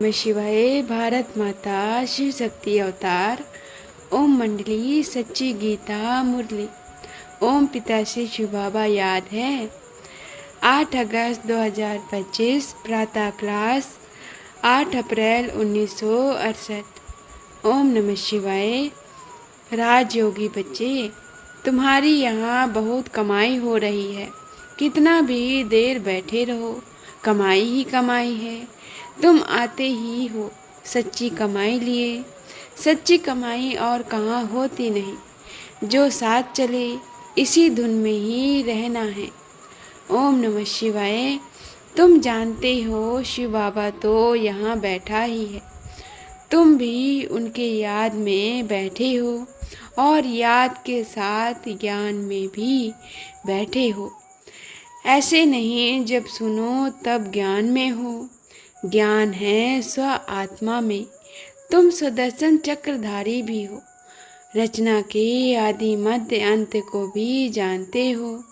नमः शिवाय। भारत माता शिव शक्ति अवतार। ओम मंडली सच्ची गीता मुरली। ओम पिता श्री शिव बाबा याद है। 8 अगस्त 2025 प्रातः क्लास 8 अप्रैल 1968। ओम नमः शिवाय। राजयोगी बच्चे, तुम्हारी यहाँ बहुत कमाई हो रही है। कितना भी देर बैठे रहो, कमाई ही कमाई है। तुम आते ही हो सच्ची कमाई लिए। सच्ची कमाई और कहाँ होती नहीं। जो साथ चले इसी धुन में ही रहना है। ओम नमः शिवाय। तुम जानते हो शिव बाबा तो यहाँ बैठा ही है। तुम भी उनके याद में बैठे हो और याद के साथ ज्ञान में भी बैठे हो। ऐसे नहीं जब सुनो तब ज्ञान में हो। ज्ञान है स्व आत्मा में। तुम सुदर्शन चक्रधारी भी हो। रचना के आदि मध्य अंत को भी जानते हो।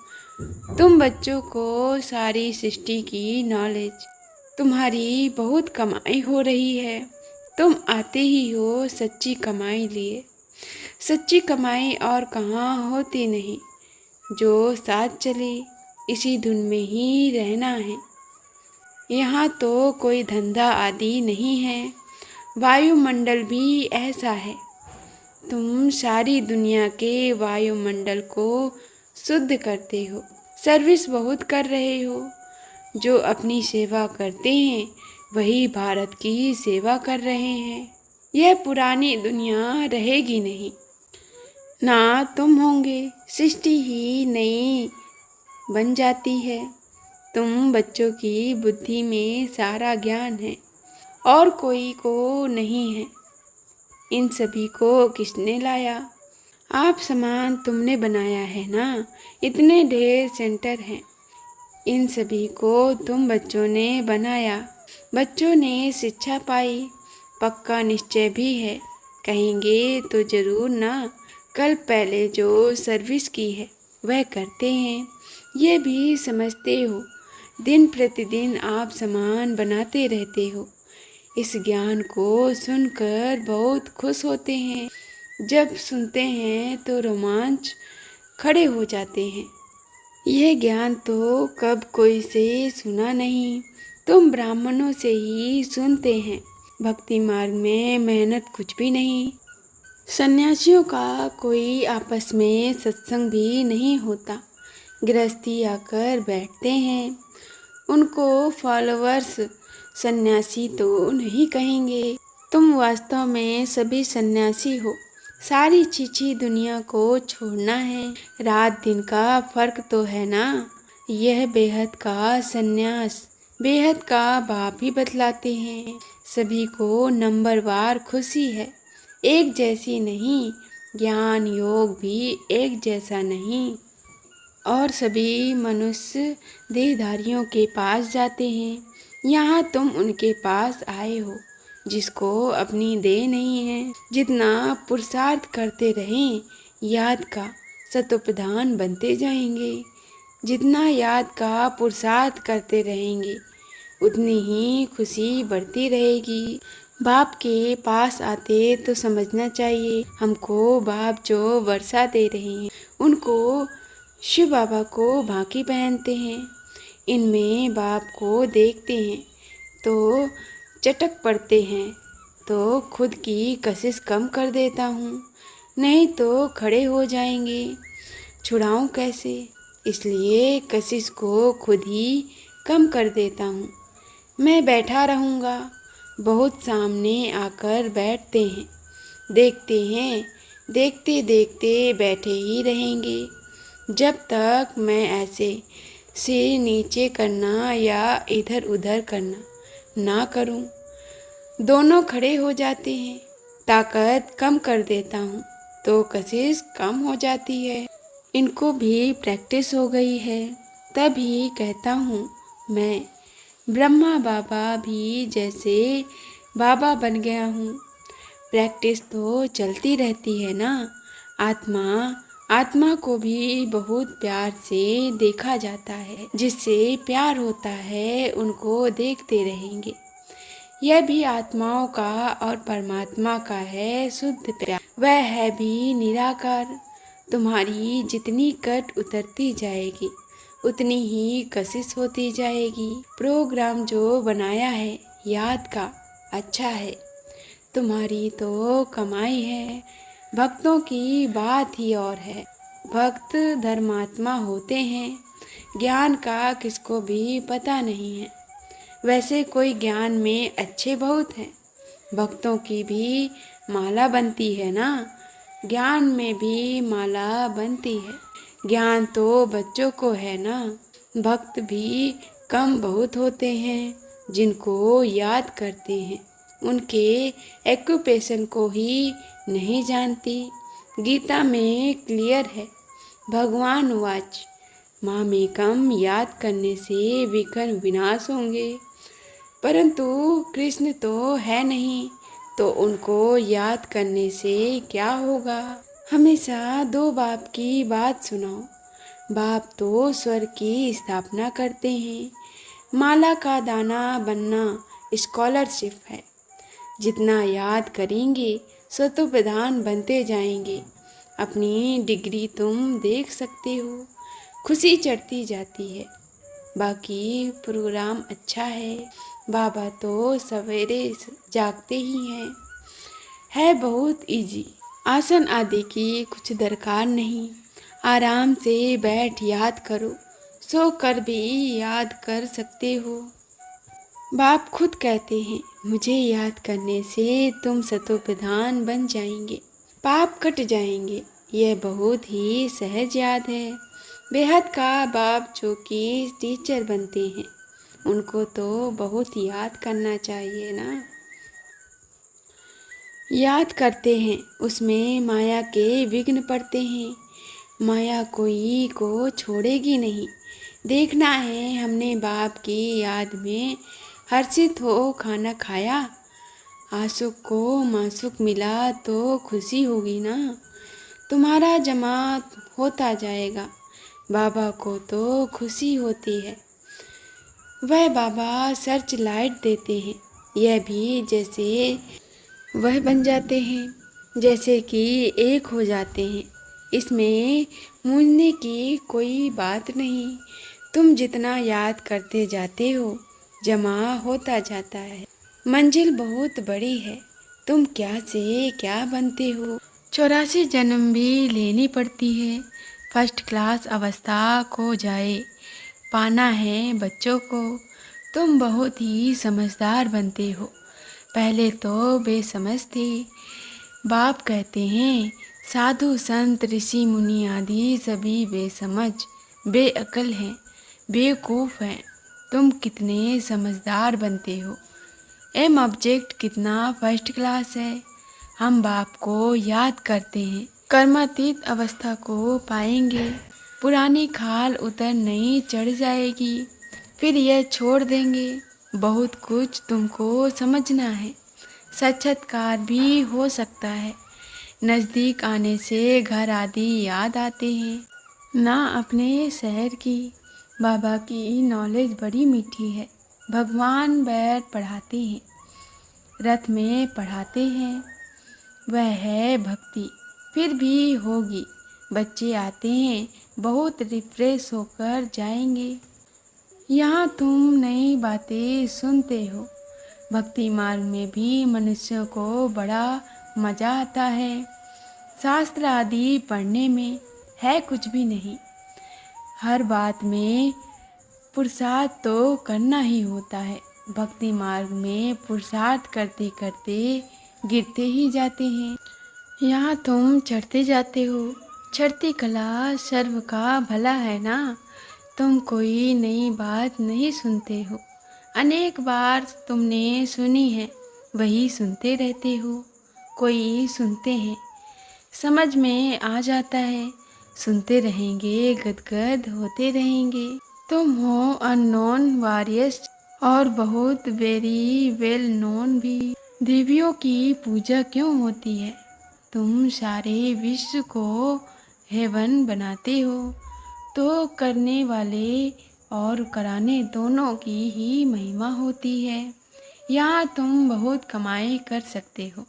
तुम बच्चों को सारी सृष्टि की नॉलेज। तुम्हारी बहुत कमाई हो रही है। तुम आते ही हो सच्ची कमाई लिए। सच्ची कमाई और कहाँ होती नहीं। जो साथ चले इसी धुन में ही रहना है। यहाँ तो कोई धंधा आदि नहीं है। वायुमंडल भी ऐसा है। तुम सारी दुनिया के वायुमंडल को शुद्ध करते हो। सर्विस बहुत कर रहे हो। जो अपनी सेवा करते हैं वही भारत की सेवा कर रहे हैं। यह पुरानी दुनिया रहेगी नहीं। ना तुम होंगे, सृष्टि ही नई बन जाती है। तुम बच्चों की बुद्धि में सारा ज्ञान है और कोई को नहीं है। इन सभी को किसने लाया? आप समान तुमने बनाया है ना। इतने ढेर सेंटर हैं। इन सभी को तुम बच्चों ने बनाया। बच्चों ने शिक्षा पाई। पक्का निश्चय भी है। कहेंगे तो जरूर ना। कल पहले जो सर्विस की है वह करते हैं। ये भी समझते हो। दिन प्रतिदिन आप समान बनाते रहते हो। इस ज्ञान को सुनकर बहुत खुश होते हैं। जब सुनते हैं तो रोमांच खड़े हो जाते हैं। यह ज्ञान तो कब कोई से सुना नहीं। तुम ब्राह्मणों से ही सुनते हैं। भक्ति मार्ग में मेहनत कुछ भी नहीं। सन्यासियों का कोई आपस में सत्संग भी नहीं होता। गृहस्थी आकर बैठते हैं। उनको फॉलोअर्स सन्यासी तो नहीं कहेंगे। तुम वास्तव में सभी सन्यासी हो। सारी छीछी दुनिया को छोड़ना है। रात दिन का फर्क तो है ना। यह बेहद का सन्यास बेहद का बाप ही बतलाते हैं। सभी को नंबरवार खुशी है, एक जैसी नहीं। ज्ञान योग भी एक जैसा नहीं। और सभी मनुष्य देहधारियों के पास जाते हैं। यहाँ तुम उनके पास आए हो जिसको अपनी देह नहीं है। जितना पुरुषार्थ करते रहें याद का सतोप्रधान बनते जाएंगे। जितना याद का पुरुषार्थ करते रहेंगे उतनी ही खुशी बढ़ती रहेगी। बाप के पास आते तो समझना चाहिए हमको बाप जो वर्षा दे रहे हैं उनको शिव बाबा को भांकी पहनते हैं। इनमें बाप को देखते हैं तो चटक पड़ते हैं। तो खुद की कशिश कम कर देता हूँ, नहीं तो खड़े हो जाएंगे। छुड़ाऊँ कैसे? इसलिए कशिश को खुद ही कम कर देता हूँ। मैं बैठा रहूँगा। बहुत सामने आकर बैठते हैं। देखते हैं, देखते देखते बैठे ही रहेंगे जब तक मैं ऐसे सिर नीचे करना या इधर उधर करना ना करूं। दोनों खड़े हो जाते हैं। ताकत कम कर देता हूँ तो कशिश कम हो जाती है। इनको भी प्रैक्टिस हो गई है। तभी कहता हूँ मैं ब्रह्मा बाबा भी जैसे बाबा बन गया हूँ। प्रैक्टिस तो चलती रहती है ना। आत्मा को भी बहुत प्यार से देखा जाता है। जिससे प्यार होता है उनको देखते रहेंगे। यह भी आत्माओं का और परमात्मा का है शुद्ध प्यार। वह है भी निराकार। तुम्हारी जितनी कट उतरती जाएगी उतनी ही कशिश होती जाएगी। प्रोग्राम जो बनाया है याद का अच्छा है, तुम्हारी तो कमाई है। भक्तों की बात ही और है। भक्त धर्मात्मा होते हैं। ज्ञान का किसको भी पता नहीं है। वैसे कोई ज्ञान में अच्छे बहुत हैं। भक्तों की भी माला बनती है ना, ज्ञान में भी माला बनती है। ज्ञान तो बच्चों को है ना। भक्त भी कम बहुत होते हैं जिनको याद करते हैं, उनके एक्यूपेशन को ही नहीं जानती। गीता में क्लियर है, भगवान वाच मामेकम याद करने से विघ्न विनाश होंगे। परंतु कृष्ण तो है नहीं, तो उनको याद करने से क्या होगा। हमेशा दो बाप की बात सुनाओ। बाप तो स्वर्ग की स्थापना करते हैं। माला का दाना बनना स्कॉलरशिप है। जितना याद करेंगे सतो प्रधान बनते जाएंगे। अपनी डिग्री तुम देख सकते हो, खुशी चढ़ती जाती है। बाकी प्रोग्राम अच्छा है। बाबा तो सवेरे जागते ही हैं। है बहुत इजी। आसन आदि की कुछ दरकार नहीं। आराम से बैठ याद करो। सो कर भी याद कर सकते हो। बाप खुद कहते हैं, मुझे याद करने से तुम सतो प्रधान बन जाएंगे, पाप कट जाएंगे। यह बहुत ही सहज याद है। बेहद का बाप जो कि टीचर बनते हैं, उनको तो बहुत याद करना चाहिए ना। याद करते हैं उसमें माया के विघ्न पड़ते हैं। माया कोई को छोड़ेगी नहीं। देखना है हमने बाप की याद में हर्षित हो खाना खाया। आंसू को मासुक मिला तो खुशी होगी ना। तुम्हारा जमा होता जाएगा। बाबा को तो खुशी होती है। वह बाबा सर्च लाइट देते हैं। यह भी जैसे वह बन जाते हैं, जैसे कि एक हो जाते हैं। इसमें मूंझने की कोई बात नहीं। तुम जितना याद करते जाते हो जमा होता जाता है। मंजिल बहुत बड़ी है। तुम क्या से क्या बनते हो। 84 जन्म भी लेनी पड़ती है। फर्स्ट क्लास अवस्था को जाए पाना है बच्चों को। तुम बहुत ही समझदार बनते हो। पहले तो बेसमझ थे। बाप कहते हैं साधु संत ऋषि मुनि आदि सभी बेसमझ बेअकल हैं, बेवकूफ़ हैं। तुम कितने समझदार बनते हो। एम ऑब्जेक्ट कितना फर्स्ट क्लास है। हम बाप को याद करते हैं। कर्मातीत अवस्था को पाएंगे। पुरानी खाल उतर नई चढ़ जाएगी। फिर यह छोड़ देंगे। बहुत कुछ तुमको समझना है। साक्षात्कार भी हो सकता है। नज़दीक आने से घर आदि याद आते हैं ना अपने शहर की। बाबा की नॉलेज बड़ी मीठी है। भगवान बैठ पढ़ाते हैं, रथ में पढ़ाते हैं। वह है भक्ति। फिर भी होगी। बच्चे आते हैं, बहुत रिफ्रेश होकर जाएंगे। यहाँ तुम नई बातें सुनते हो। भक्ति मार्ग में भी मनुष्यों को बड़ा मज़ा आता है। शास्त्र आदि पढ़ने में है कुछ भी नहीं। हर बात में पुरुषार्थ तो करना ही होता है। भक्ति मार्ग में पुरुषार्थ करते करते गिरते ही जाते हैं। यहाँ तुम चढ़ते जाते हो। चढ़ती कला सर्व का भला है ना। तुम कोई नई बात नहीं सुनते हो। अनेक बार तुमने सुनी है, वही सुनते रहते हो। कोई सुनते हैं, समझ में आ जाता है, सुनते रहेंगे, गदगद होते रहेंगे। तुम हो अननोन वॉरियर्स और बहुत वेरी वेल नोन भी। देवियों की पूजा क्यों होती है। तुम सारे विश्व को हेवन बनाते हो, तो करने वाले और कराने दोनों की ही महिमा होती है। यहाँ तुम बहुत कमाई कर सकते हो।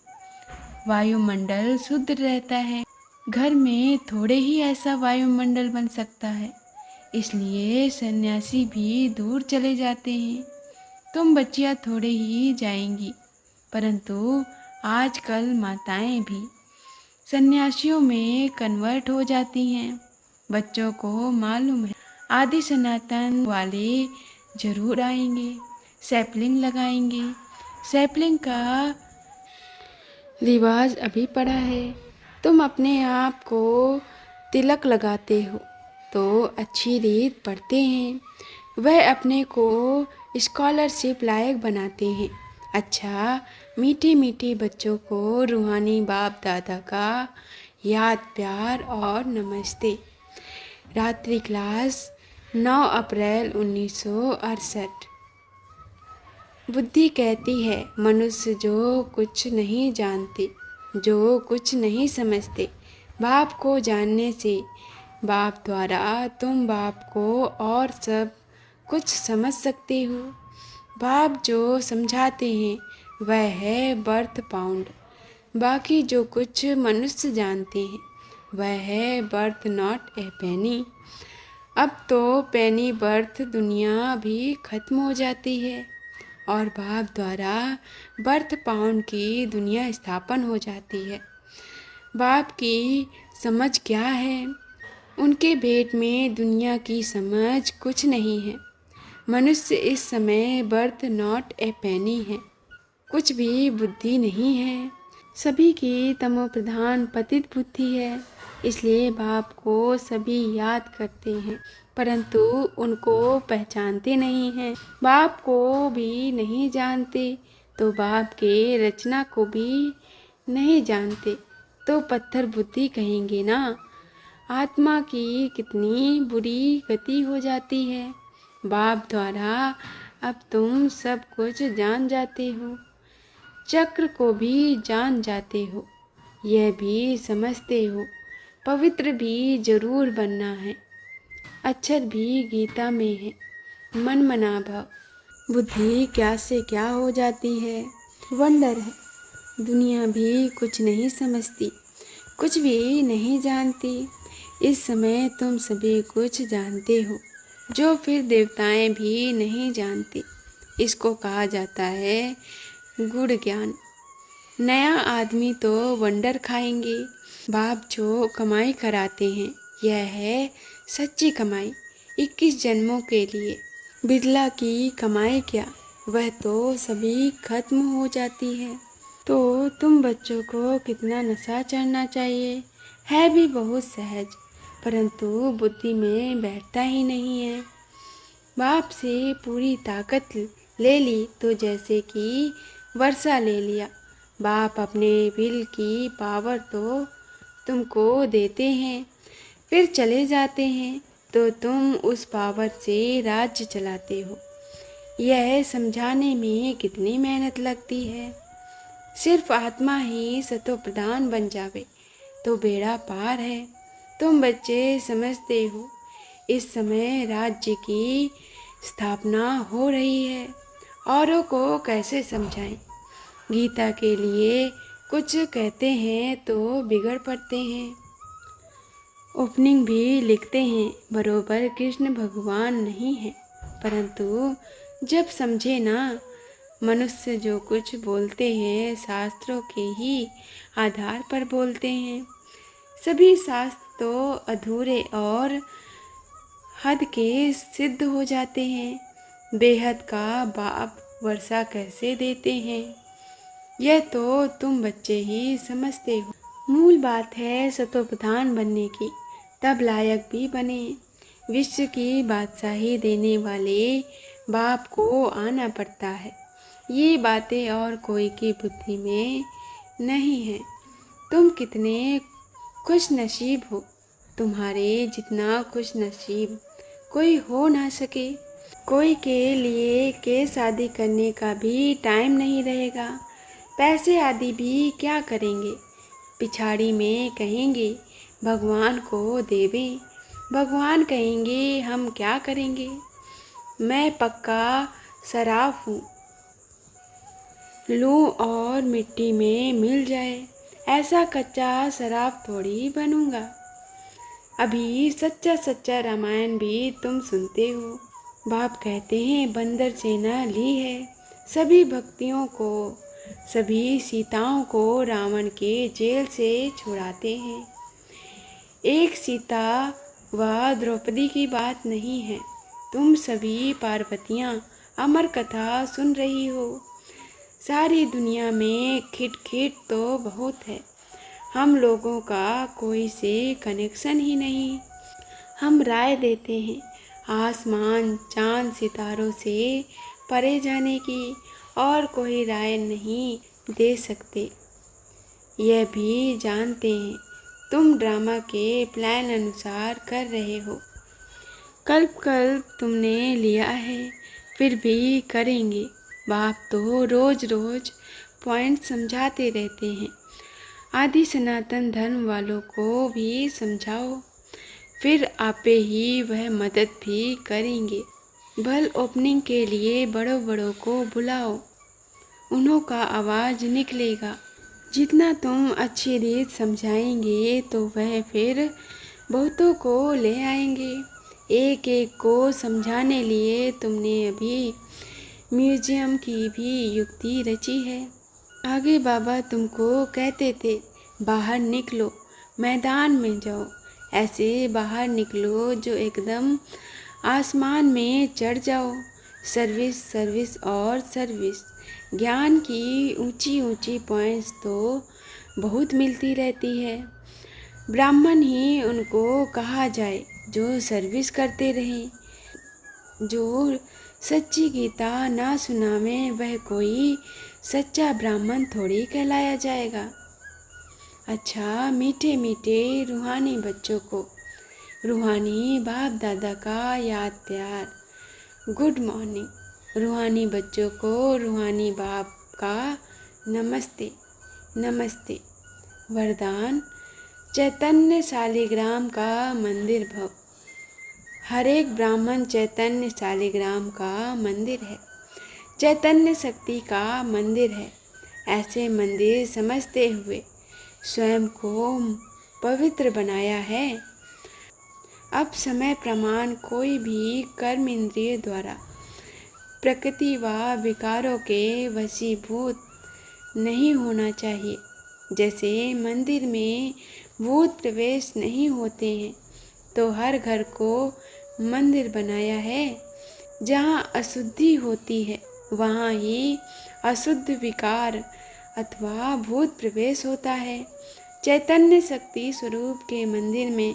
वायुमंडल शुद्ध रहता है। घर में थोड़े ही ऐसा वायुमंडल बन सकता है, इसलिए सन्यासी भी दूर चले जाते हैं। तुम बच्चियाँ थोड़े ही जाएंगी, परंतु आजकल माताएं भी सन्यासियों में कन्वर्ट हो जाती हैं। बच्चों को मालूम है आदि सनातन वाले जरूर आएंगे, सैपलिंग लगाएंगे। सैपलिंग का रिवाज अभी पड़ा है। तुम अपने आप को तिलक लगाते हो तो अच्छी रीत पढ़ते हैं। वह अपने को स्कॉलरशिप लायक बनाते हैं। अच्छा, मीठे मीठे बच्चों को रूहानी बाप दादा का याद प्यार और नमस्ते। रात्रि क्लास 9 अप्रैल 1968। बुद्धि कहती है मनुष्य जो कुछ नहीं जानते, जो कुछ नहीं समझते, बाप को जानने से बाप द्वारा तुम बाप को और सब कुछ समझ सकते हो। बाप जो समझाते हैं वह है बर्थ पाउंड। बाकी जो कुछ मनुष्य जानते हैं वह है बर्थ नॉट ए पेनी। अब तो पेनी बर्थ दुनिया भी खत्म हो जाती है और बाप द्वारा बर्थ पाउंड की दुनिया स्थापन हो जाती है। बाप की समझ क्या है? उनके भेंट में दुनिया की समझ कुछ नहीं है। मनुष्य इस समय बर्थ नॉट ए पेनी है, कुछ भी बुद्धि नहीं है। सभी की तमो प्रधान पतित बुद्धि है, इसलिए बाप को सभी याद करते हैं, परंतु उनको पहचानते नहीं हैं। बाप को भी नहीं जानते तो बाप के रचना को भी नहीं जानते तो पत्थर बुद्धि कहेंगे ना। आत्मा की कितनी बुरी गति हो जाती है। बाप द्वारा अब तुम सब कुछ जान जाते हो, चक्र को भी जान जाते हो, यह भी समझते हो पवित्र भी जरूर बनना है। अक्षर भी गीता में है, मन मना भाव। बुद्धि क्या से क्या हो जाती है, वंडर है। दुनिया भी कुछ नहीं समझती, कुछ भी नहीं जानती। इस समय तुम सभी कुछ जानते हो जो फिर देवताएं भी नहीं जानते। इसको कहा जाता है गुड़ ज्ञान। नया आदमी तो वंडर खाएंगे। बाप जो कमाई कराते हैं यह है सच्ची कमाई 21 जन्मों के लिए। बिरला की कमाई क्या, वह तो सभी खत्म हो जाती है। तो तुम बच्चों को कितना नशा चढ़ना चाहिए, है भी बहुत सहज, परंतु बुद्धि में बैठता ही नहीं है। बाप से पूरी ताकत ले ली तो जैसे कि वर्षा ले लिया। बाप अपने विल की पावर तो तुमको देते हैं, फिर चले जाते हैं तो तुम उस पावर से राज्य चलाते हो। यह समझाने में कितनी मेहनत लगती है। सिर्फ आत्मा ही सतो प्रधान बन जावे तो बेड़ा पार है। तुम बच्चे समझते हो इस समय राज्य की स्थापना हो रही है, औरों को कैसे समझाएं। गीता के लिए कुछ कहते हैं तो बिगड़ पड़ते हैं। ओपनिंग भी लिखते हैं बरोबर कृष्ण भगवान नहीं है, परंतु जब समझे ना, मनुष्य जो कुछ बोलते हैं शास्त्रों के ही आधार पर बोलते हैं। सभी शास्त्र तो अधूरे और हद के सिद्ध हो जाते हैं। बेहद का बाप वर्षा कैसे देते हैं यह तो तुम बच्चे ही समझते हो। मूल बात है सतोप्रधान बनने की, तब लायक भी बने। विश्व की बादशाही देने वाले बाप को आना पड़ता है। ये बातें और कोई की बुद्धि में नहीं है। तुम कितने खुश नसीब हो, तुम्हारे जितना खुश नसीब कोई हो ना सके। कोई के लिए के शादी करने का भी टाइम नहीं रहेगा। पैसे आदि भी क्या करेंगे, पिछाड़ी में कहेंगे भगवान को देवें। भगवान कहेंगे हम क्या करेंगे। मैं पक्का सराफ हूँ, लूं और मिट्टी में मिल जाए, ऐसा कच्चा शराब थोड़ी बनूंगा। अभी सच्चा सच्चा रामायण भी तुम सुनते हो। बाप कहते हैं बंदर सेना ली है, सभी भक्तियों को, सभी सीताओं को रावण के जेल से छुड़ाते हैं। एक सीता व द्रौपदी की बात नहीं है, तुम सभी पार्वतियाँ अमर कथा सुन रही हो। सारी दुनिया में खिटखिट तो बहुत है, हम लोगों का कोई से कनेक्शन ही नहीं। हम राय देते हैं आसमान चांद सितारों से परे जाने की, और कोई राय नहीं दे सकते। यह भी जानते हैं तुम ड्रामा के प्लान अनुसार कर रहे हो। कल्प कल्प तुमने लिया है, फिर भी करेंगे। बाप तो रोज रोज पॉइंट समझाते रहते हैं। आदि सनातन धर्म वालों को भी समझाओ, फिर आपे ही वह मदद भी करेंगे। बल ओपनिंग के लिए बड़ों बड़ों को बुलाओ, उन्हों का आवाज़ निकलेगा। जितना तुम अच्छी रीत समझाएंगे तो वह फिर बहुतों को ले आएंगे। एक एक को समझाने लिए तुमने अभी म्यूजियम की भी युक्ति रची है। आगे बाबा तुमको कहते थे बाहर निकलो, मैदान में जाओ, ऐसे बाहर निकलो जो एकदम आसमान में चढ़ जाओ। सर्विस सर्विस और सर्विस। ज्ञान की ऊंची ऊंची पॉइंट्स तो बहुत मिलती रहती है। ब्राह्मण ही उनको कहा जाए जो सर्विस करते रहें। जो सच्ची गीता ना सुनावे वह कोई सच्चा ब्राह्मण थोड़ी कहलाया जाएगा। अच्छा मीठे मीठे रूहानी बच्चों को रूहानी बाप दादा का याद प्यार गुड मॉर्निंग। रूहानी बच्चों को रूहानी बाप का नमस्ते नमस्ते। वरदान चैतन्य शालिग्राम का मंदिर भव। हर एक ब्राह्मण चैतन्य शालिग्राम का मंदिर है, चैतन्य शक्ति का मंदिर है। ऐसे मंदिर समझते हुए स्वयं को पवित्र बनाया है। अब समय प्रमाण कोई भी कर्म इंद्रिय द्वारा प्रकृति व विकारों के वशीभूत नहीं होना चाहिए। जैसे मंदिर में भूत प्रवेश नहीं होते हैं, तो हर घर को मंदिर बनाया है। जहाँ अशुद्धि होती है वहाँ ही अशुद्ध विकार अथवा भूत प्रवेश होता है। चैतन्य शक्ति स्वरूप के मंदिर में,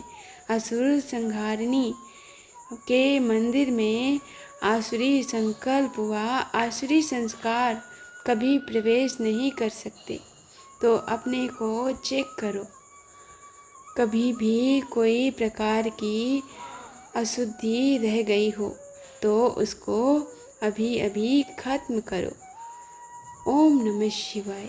असुर संहारिणी के मंदिर में आसुरी संकल्प व आसुरी संस्कार कभी प्रवेश नहीं कर सकते। तो अपने को चेक करो, कभी भी कोई प्रकार की अशुद्धि रह गई हो तो उसको अभी अभी खत्म करो। ओम नमः शिवाय।